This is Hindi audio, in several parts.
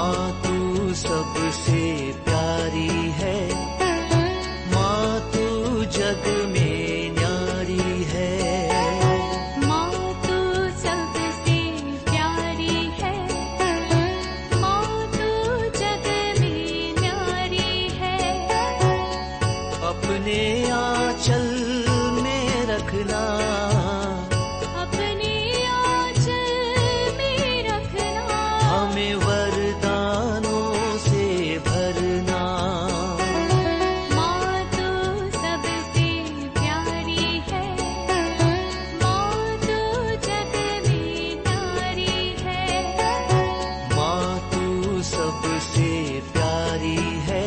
माँ तू सबसे प्यारी है, माँ तू जग में न्यारी है। माँ तू सबसे प्यारी है, माँ तू जग में न्यारी है। अपने आंचल में रखना, अपने आंचल में रखना। हमें वरदानों से भरना। माँ तू सबसे प्यारी है, माँ तू जग में न्यारी है। माँ तू सबसे प्यारी है,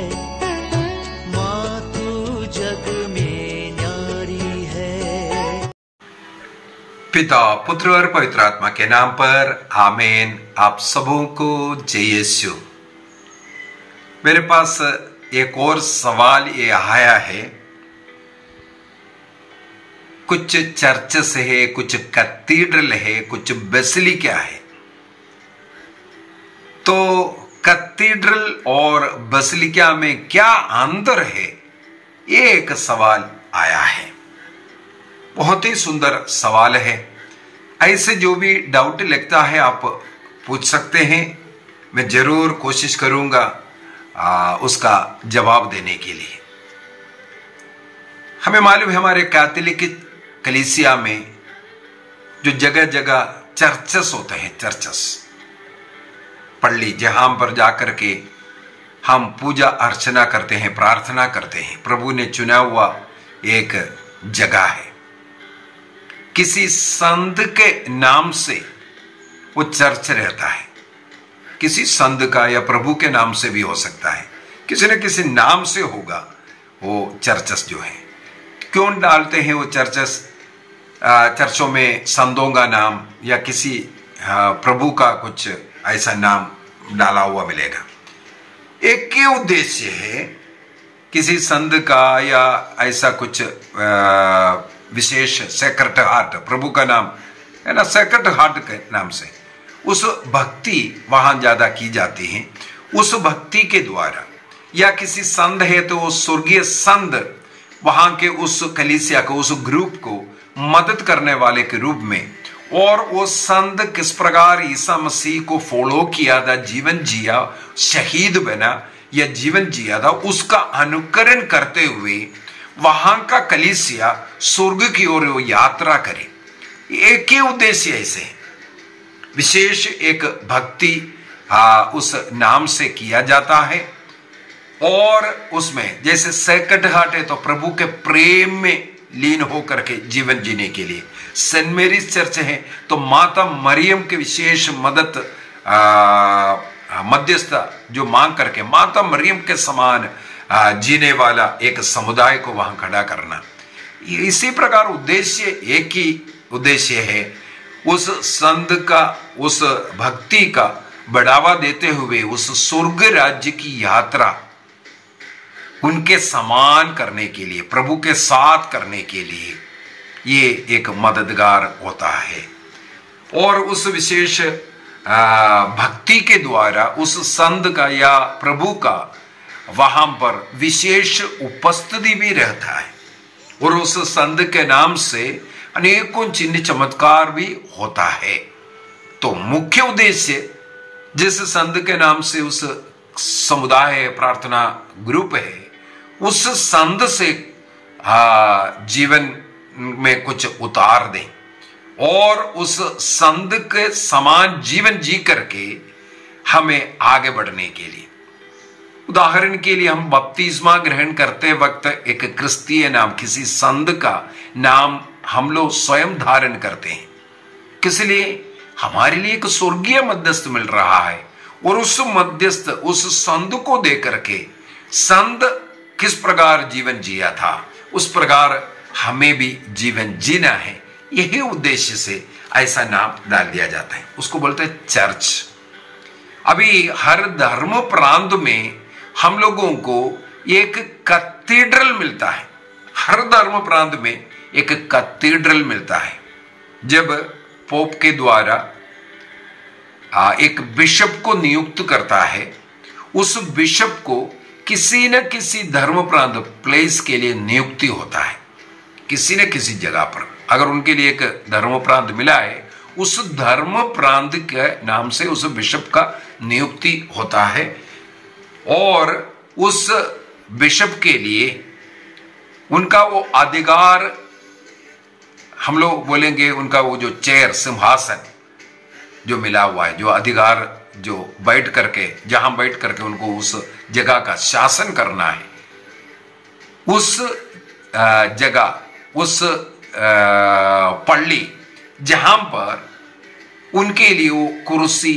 माँ तू जग में न्यारी है। पिता, पुत्र और पवित्र आत्मा के नाम पर आमीन। आप सबों को जय यीशु। मेरे पास एक और सवाल ये आया है। कुछ चर्चेस है, कुछ कैथेड्रल है, कुछ बेसिलिका है। तो कैथेड्रल और बेसिलिका में क्या अंतर है, ये एक सवाल आया है। बहुत ही सुंदर सवाल है। ऐसे जो भी डाउट लगता है आप पूछ सकते हैं, मैं जरूर कोशिश करूंगा उसका जवाब देने के लिए। हमें मालूम है हमारे कैथोलिक कलीसिया में जो जगह जगह चर्चेस होते हैं, चर्चेस पल्ली, जहां पर जाकर के हम पूजा अर्चना करते हैं, प्रार्थना करते हैं। प्रभु ने चुना हुआ एक जगह है। किसी संत के नाम से वो चर्च रहता है, किसी संत का या प्रभु के नाम से भी हो सकता है, किसी न किसी नाम से होगा वो चर्चेस जो है। क्यों डालते हैं वो चर्चेस? चर्चों में संतों का नाम या किसी प्रभु का कुछ ऐसा नाम डाला हुआ मिलेगा। एक ही उद्देश्य है, किसी संत का या ऐसा कुछ विशेष सेक्रेट हार्ट, प्रभु का नाम है ना, सेक्रेट हार्ट के नाम से उस भक्ति वहां ज्यादा की जाती है। उस भक्ति के द्वारा या किसी संत है तो वो स्वर्गीय संत वहां के उस कलीसिया को, उस ग्रुप को मदद करने वाले के रूप में, और वो संत किस प्रकार ईसा मसीह को फॉलो किया था, जीवन जिया, शहीद बना या जीवन जिया था, उसका अनुकरण करते हुए वहां का कलीसिया स्वर्ग की ओर वो यात्रा करे। एक ही उद्देश्य ऐसे है। विशेष एक भक्ति उस नाम से किया जाता है, और उसमें जैसे सेक्रेट हार्ट है तो प्रभु के प्रेम में लीन होकर के जीवन जीने के लिए। सेंट मेरीज चर्च है तो माता मरियम के विशेष मदद मध्यस्थता जो मांग करके माता मरियम के समान जीने वाला एक समुदाय को वहां खड़ा करना। इसी प्रकार उद्देश्य एक ही उद्देश्य है, उस संत का, उस भक्ति का बढ़ावा देते हुए उस स्वर्ग राज्य की यात्रा उनके समान करने के लिए, प्रभु के साथ करने के लिए ये एक मददगार होता है। और उस विशेष भक्ति के द्वारा उस संत का या प्रभु का वहां पर विशेष उपस्थिति भी रहता है, और उस संत के नाम से अनेकों चिन्ह चमत्कार भी होता है। तो मुख्य उद्देश्य जिस संत के नाम से उस समुदाय प्रार्थना ग्रुप है, उस संत से जीवन में कुछ उतार दें और उस संत के समान जीवन जी करके हमें आगे बढ़ने के लिए। उदाहरण के लिए हम बपतिस्मा ग्रहण करते वक्त एक क्रिस्तीय नाम, किसी संत का नाम हम लोग स्वयं धारण करते हैं। किस लिए? हमारे लिए एक स्वर्गीय मध्यस्थ मिल रहा है, और उस मध्यस्थ, उस संत को देकर के संत किस प्रकार जीवन जिया था उस प्रकार हमें भी जीवन जीना है। यही उद्देश्य से ऐसा नाम डाल दिया जाता है, उसको बोलते हैं चर्च। अभी हर धर्म प्रांत में हम लोगों को एक कैथेड्रल मिलता है, हर धर्म प्रांत में एक कैथेड्रल मिलता है। जब पोप के द्वारा एक बिशप को नियुक्त करता है, उस बिशप को किसी न किसी धर्म प्रांत प्लेस के लिए नियुक्ति होता है। किसी न किसी जगह पर अगर उनके लिए एक धर्म प्रांत मिला है, उस धर्म प्रांत के नाम से उस बिशप का नियुक्ति होता है और उस बिशप के लिए उनका वो अधिकार, हम लोग बोलेंगे उनका वो जो चेयर, सिंहासन जो मिला हुआ है, जो अधिकार जो बैठ करके, जहां बैठ करके उनको उस जगह का शासन करना है, उस जगह, उस पल्ली जहां पर उनके लिए वो कुर्सी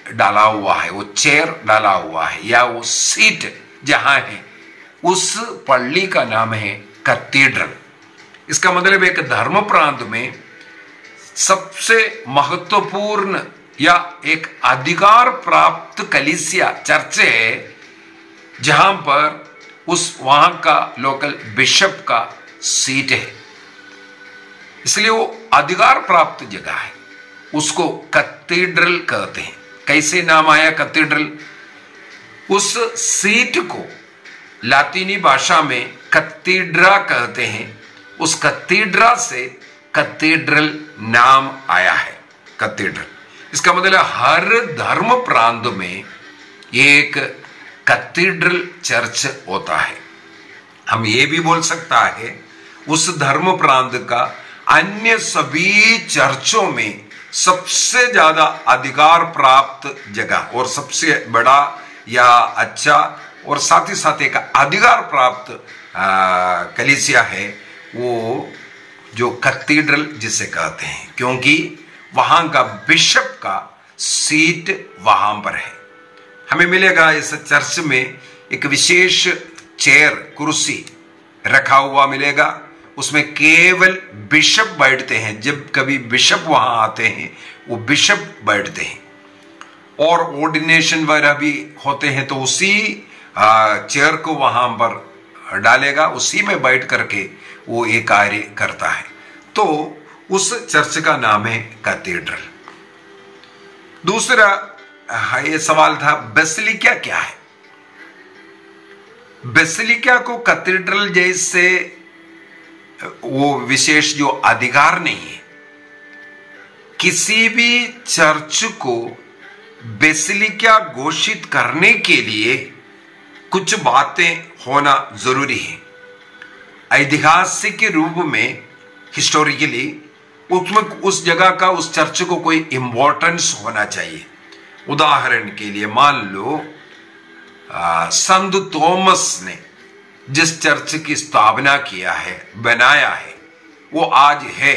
डाला हुआ है, वो चेयर डाला हुआ है या वो सीट जहां है, उस पल्ली का नाम है कैथेड्रल। इसका मतलब एक धर्म प्रांत में सबसे महत्वपूर्ण या एक अधिकार प्राप्त कलीसिया, चर्च है, जहां पर वहां का लोकल बिशप का सीट है। इसलिए वो अधिकार प्राप्त जगह है, उसको कैथेड्रल कहते हैं। कैसे नाम आया कैथेड्रल? उस सीट को लातीनी भाषा में कैथेड्रा कहते हैं। उस कैथेड्रा से कैथेड्रल नाम आया है, कैथेड्रल। इसका मतलब हर धर्म प्रांत में एक कैथेड्रल चर्च होता है। हम ये भी बोल सकता है उस धर्म प्रांत का अन्य सभी चर्चों में सबसे ज्यादा अधिकार प्राप्त जगह और सबसे बड़ा या अच्छा और साथ ही साथ एक अधिकार प्राप्त कलीसिया है, वो जो कैथेड्रल जिसे कहते हैं, क्योंकि वहां का बिशप का सीट वहां पर है। हमें मिलेगा इस चर्च में एक विशेष चेयर, कुर्सी रखा हुआ मिलेगा, उसमें केवल बिशप बैठते हैं। जब कभी बिशप वहां आते हैं, वो बिशप बैठते हैं और ऑर्डिनेशन वगैरह भी होते हैं, तो उसी चेयर को वहां पर डालेगा, उसी में बैठ करके वो ये कार्य करता है। तो उस चर्च का नाम है कैथेड्रल। दूसरा ये सवाल था बेसिलिका क्या है? बेसिलिका को कैथेड्रल जैसे वो विशेष जो अधिकार नहीं है। किसी भी चर्च को बेसिलिका घोषित करने के लिए कुछ बातें होना जरूरी है। ऐतिहासिक रूप में, हिस्टोरिकली, उसमें उस जगह का, उस चर्च को कोई इंपॉर्टेंस होना चाहिए। उदाहरण के लिए मान लो संत थॉमस ने जिस चर्च की स्थापना किया है, बनाया है, वो आज है,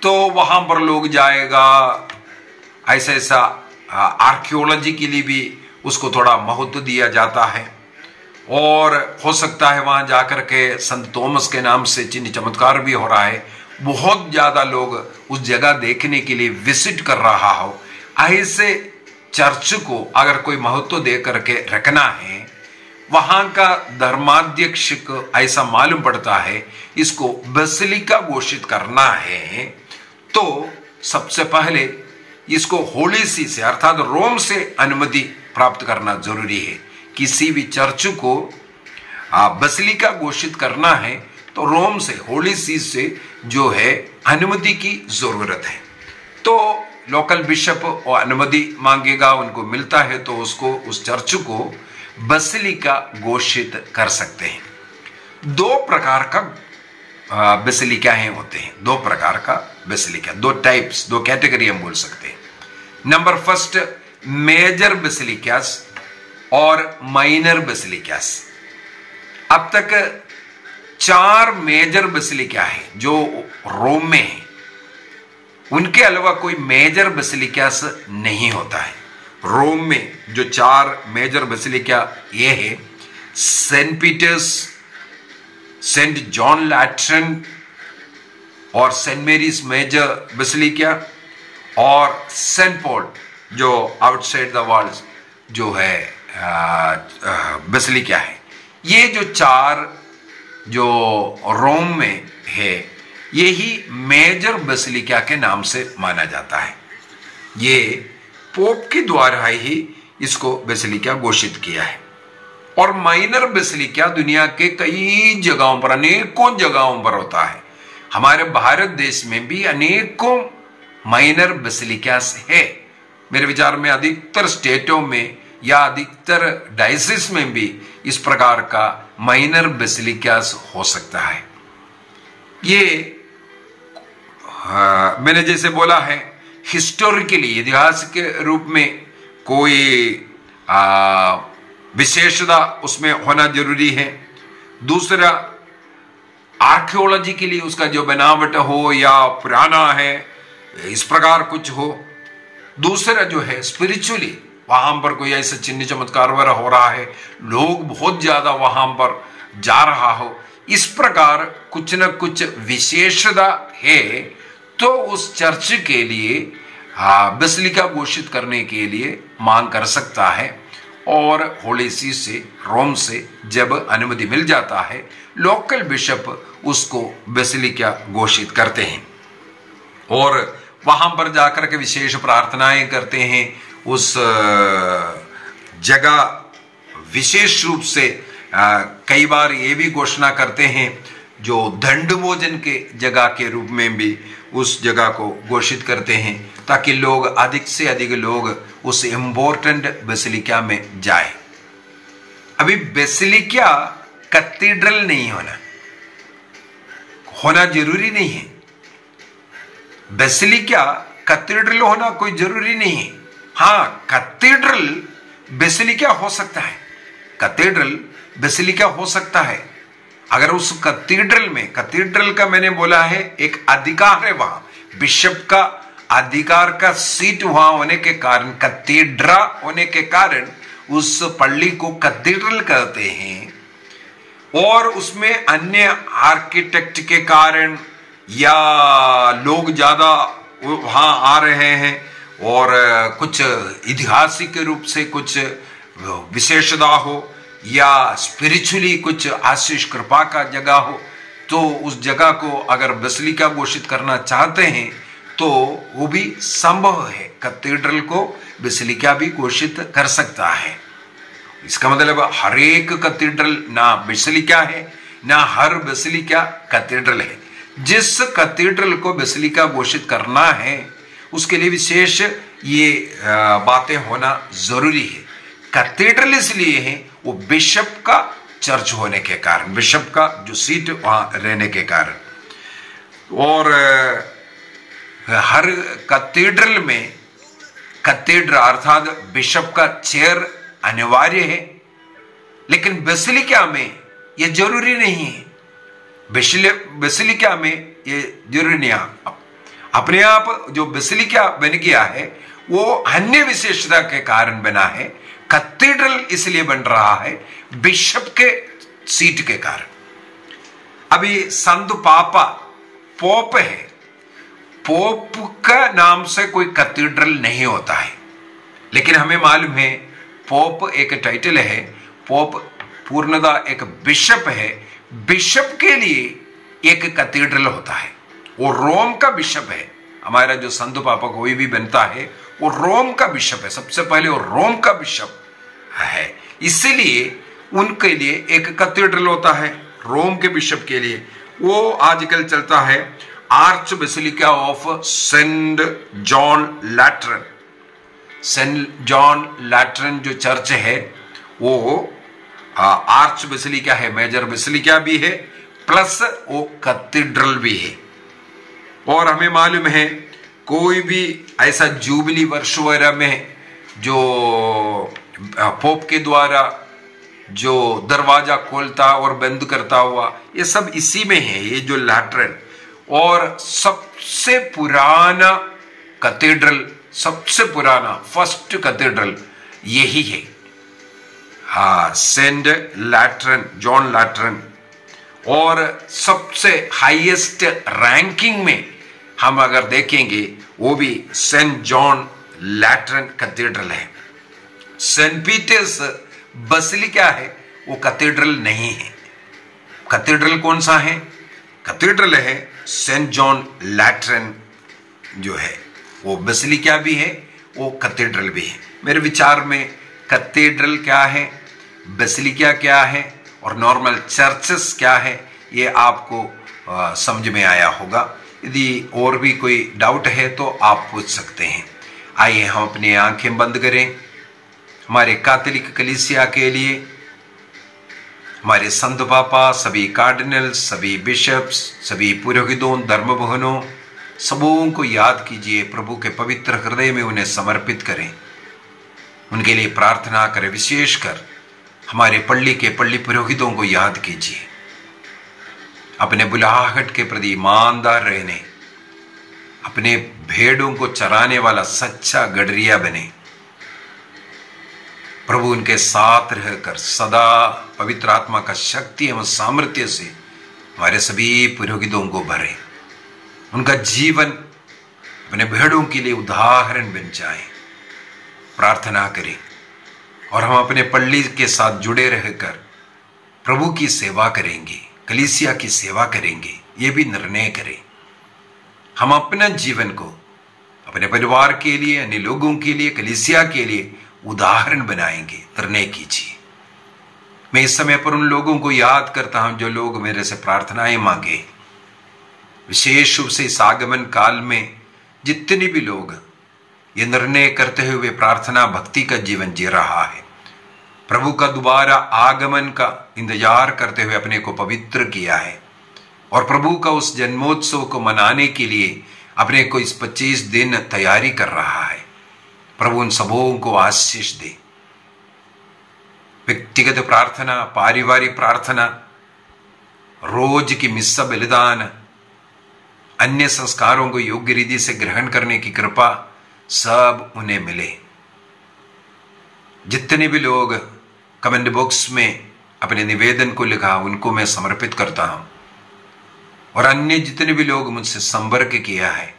तो वहां पर लोग जाएगा, ऐसा आर्कियोलॉजी के लिए भी उसको थोड़ा महत्व दिया जाता है और हो सकता है वहां जाकर के संत थॉमस के नाम से चिन्ह चमत्कार भी हो रहा है। बहुत ज्यादा लोग उस जगह देखने के लिए विजिट कर रहा हो। ऐसे चर्च को अगर कोई महत्व दे करके रखना है, वहां का धर्माध्यक्ष को ऐसा मालूम पड़ता है इसको बेसिलिका घोषित करना है, तो सबसे पहले इसको होली सी से अर्थात रोम से अनुमति प्राप्त करना जरूरी है। किसी भी चर्च को बेसिलिका घोषित करना है तो रोम से, होली सी से जो है अनुमति की जरूरत है। तो लोकल बिशप और अनुमति मांगेगा, उनको मिलता है तो उसको, उस चर्च को बेसिलिका घोषित कर सकते हैं। दो प्रकार का बेसिलिका होते हैं, दो प्रकार का बेसिलिका, दो टाइप्स, दो कैटेगरी हम बोल सकते हैं। नंबर फर्स्ट, मेजर बेसिलिकास और माइनर बेसिलिकास। अब तक 4 मेजर बेसिलिका है जो रोम में है, उनके अलावा कोई मेजर बेसिलिकास नहीं होता है। रोम में जो 4 मेजर बेसिलिका ये है, सेंट पीटर्स, सेंट जॉन लैट्रन और सेंट मेरीज मेजर बेसिलिका और सेंट पॉल जो आउटसाइड द वॉल्स जो है बेसिलिका है। ये जो 4 जो रोम में है, यही मेजर बेसिलिका के नाम से माना जाता है। ये पोप के द्वारा ही इसको बेसिलिका घोषित किया है। और माइनर बेसिलिका दुनिया के कई जगहों पर, अनेकों जगहों पर होता है। हमारे भारत देश में भी अनेकों माइनर बेसिलिकास है। मेरे विचार में अधिकतर स्टेटों में या अधिकतर डायसिस में भी इस प्रकार का माइनर बेसिलिकास हो सकता है। ये मैंने जैसे बोला है, हिस्टोरिकली इतिहास के रूप में कोई विशेषता उसमें होना जरूरी है। दूसरा, आर्कियोलॉजी के लिए उसका जो बनावट हो या पुराना है, इस प्रकार कुछ हो। दूसरा जो है स्पिरिचुअली वहां पर कोई ऐसा चिन्ह चमत्कार वगैरह हो रहा है, लोग बहुत ज्यादा वहां पर जा रहा हो, इस प्रकार कुछ न कुछ विशेषता है तो उस चर्च के लिए बेसिलिका घोषित करने के लिए मांग कर सकता है। और होली सी से, रोम से जब अनुमति मिल जाता है, लोकल बिशप उसको बेसिलिका घोषित करते हैं और वहां पर जाकर के विशेष प्रार्थनाएं करते हैं। उस जगह विशेष रूप से कई बार ये भी घोषणा करते हैं जो दंड भोजन के जगह के रूप में भी उस जगह को घोषित करते हैं, ताकि लोग अधिक से अधिक लोग उस इम्पोर्टेंट बेसिलिका में जाए। अभी बेसिलिका कैथेड्रल नहीं होना जरूरी नहीं है। बेसिलिका कैथेड्रल होना कोई जरूरी नहीं है। हाँ, कैथेड्रल बेसिलिका हो सकता है, कैथेड्रल बेसिलिका हो सकता है अगर उस कैथेड्रल में, कैथेड्रल का मैंने बोला है एक अधिकार है, वहां बिशप का अधिकार का सीट वहां होने के कारण, कैथेड्रा होने के कारण उस पल्ली को कैथेड्रल कहते हैं। और उसमें अन्य आर्किटेक्ट के कारण या लोग ज्यादा वहां आ रहे हैं और कुछ ऐतिहासिक रूप से कुछ विशेषता हो या स्पिरिचुअली कुछ आशीष कृपा का जगह हो, तो उस जगह को अगर बेसिलिका घोषित करना चाहते हैं तो वो भी संभव है। कैथेड्रल को बेसिलिका भी घोषित कर सकता है। इसका मतलब हर एक कैथेड्रल ना बेसिलिका है, ना हर बेसिलिका कैथेड्रल है। जिस कैथेड्रल को बेसिलिका घोषित करना है उसके लिए विशेष ये बातें होना जरूरी है। कैथेड्रल इसलिए है वो बिशप का चर्च होने के कारण, बिशप का जो सीट वहां रहने के कारण। और हर कैथेड्रल में कैथेड्रा अर्थात बिशप का चेयर अनिवार्य है, लेकिन बेसिलिका में यह जरूरी नहीं है। बेसिलिका में ये जरूरी नहीं है। अपने आप जो बेसिलिका बन गया है वो अन्य विशेषता के कारण बना है। कैथेड्रल इसलिए बन रहा है बिशप के सीट के कारण। अभी संत पापा पोप है, पोप का नाम से कोई कैथेड्रल नहीं होता है, लेकिन हमें मालूम है पोप एक टाइटल है, पोप पूर्णतः एक बिशप है। बिशप के लिए एक कैथेड्रल होता है, वो रोम का बिशप है। हमारा जो संत पापा कोई भी बनता है वो रोम का बिशप है, सबसे पहले वो रोम का बिशप है, इसलिए उनके लिए एक कैथेड्रल होता है रोम के बिशप के लिए। वो आजकल चलता है arch basilica of Saint John Lateran. Saint John Lateran जो चर्च है वो आर्च बेसिलिका है, मेजर बेसिलिका भी है, प्लस वो कैथेड्रल भी है। और हमें मालूम है कोई भी ऐसा जुबली वर्ष वगैरह में जो पोप के द्वारा जो दरवाजा खोलता और बंद करता हुआ, ये सब इसी में है, ये जो लैट्रन। और सबसे पुराना कैथेड्रल, सबसे पुराना फर्स्ट कैथेड्रल यही है, हाँ, सेंट लैट्रन, जॉन लैट्रन। और सबसे हाईएस्ट रैंकिंग में हम अगर देखेंगे वो भी सेंट जॉन लैट्रन कैथेड्रल है। सेंट पीटर्स बेसिलिका है, वो कैथेड्रल नहीं है। कैथेड्रल कौन सा है? कैथेड्रल है सेंट जॉन लैट्रन जो है, वो बेसिलिका भी है वो कैथेड्रल भी है। मेरे विचार में कैथेड्रल क्या है, बेसिलिका क्या है और नॉर्मल चर्चेस क्या है, ये आपको समझ में आया होगा। यदि और भी कोई डाउट है तो आप पूछ सकते हैं। आइए हम अपनी आंखें बंद करें। हमारे कैथोलिक कलीसिया के लिए हमारे संत पापा, सभी कार्डिनल्स, सभी बिशप्स, सभी पुरोहितों, धर्मबहनों, सबों को याद कीजिए। प्रभु के पवित्र हृदय में उन्हें समर्पित करें, उनके लिए प्रार्थना करें। विशेषकर हमारे पल्ली के पल्ली पुरोहितों को याद कीजिए। अपने बुलाहट के प्रति ईमानदार रहने, अपने भेड़ों को चराने वाला सच्चा गडरिया बने। प्रभु उनके साथ रहकर सदा पवित्र आत्मा का शक्ति एवं सामर्थ्य से हमारे सभी पुरोहितों को भरे। उनका जीवन अपने भेड़ों के लिए उदाहरण बन जाए। प्रार्थना करें और हम अपने पल्ली के साथ जुड़े रहकर प्रभु की सेवा करेंगे, कलीसिया की सेवा करेंगे। ये भी निर्णय करें। हम अपना जीवन को अपने परिवार के लिए, अन्य लोगों के लिए, कलीसिया के लिए उदाहरण बनाएंगे। निर्णय कीजिए। मैं इस समय पर उन लोगों को याद करता हूं जो लोग मेरे से प्रार्थनाएं मांगे। विशेष रूप से इस आगमन काल में जितने भी लोग ये निर्णय करते हुए प्रार्थना भक्ति का जीवन जी रहा है, प्रभु का दोबारा आगमन का इंतजार करते हुए अपने को पवित्र किया है और प्रभु का उस जन्मोत्सव को मनाने के लिए अपने को इस 25 दिन तैयारी कर रहा है, प्रभु उन सबों को आशीष दे। व्यक्तिगत प्रार्थना, पारिवारिक प्रार्थना, रोज की मिस्सा बलिदान, अन्य संस्कारों को योग्य रीति से ग्रहण करने की कृपा सब उन्हें मिले। जितने भी लोग कमेंट बॉक्स में अपने निवेदन को लिखा, उनको मैं समर्पित करता हूं और अन्य जितने भी लोग मुझसे संपर्क किया है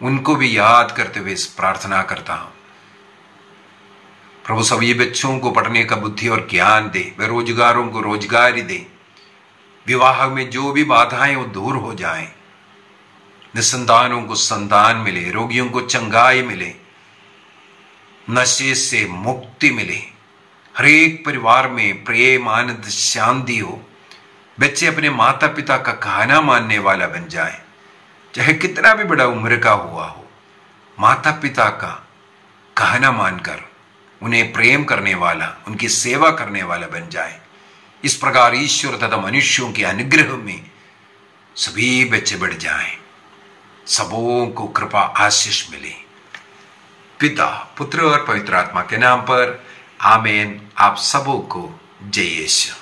उनको भी याद करते हुए इस प्रार्थना करता हूं। प्रभु सभी बच्चों को पढ़ने का बुद्धि और ज्ञान दे, बेरोजगारों को रोजगारी दे, विवाह में जो भी बाधाएं वो दूर हो जाएं, निसंतानों को संतान मिले, रोगियों को चंगाई मिले, नशे से मुक्ति मिले, हर एक परिवार में प्रेम, आनंद, शांति हो। बच्चे अपने माता पिता का कहना मानने वाला बन जाए, चाहे कितना भी बड़ा उम्र का हुआ हो, माता पिता का कहना मानकर उन्हें प्रेम करने वाला, उनकी सेवा करने वाला बन जाए। इस प्रकार ईश्वर तथा मनुष्यों के अनुग्रह में सभी बच्चे बढ़ जाएं, सबों को कृपा आशीष मिले। पिता, पुत्र और पवित्र आत्मा के नाम पर आमीन। आप सबों को जय यीशु।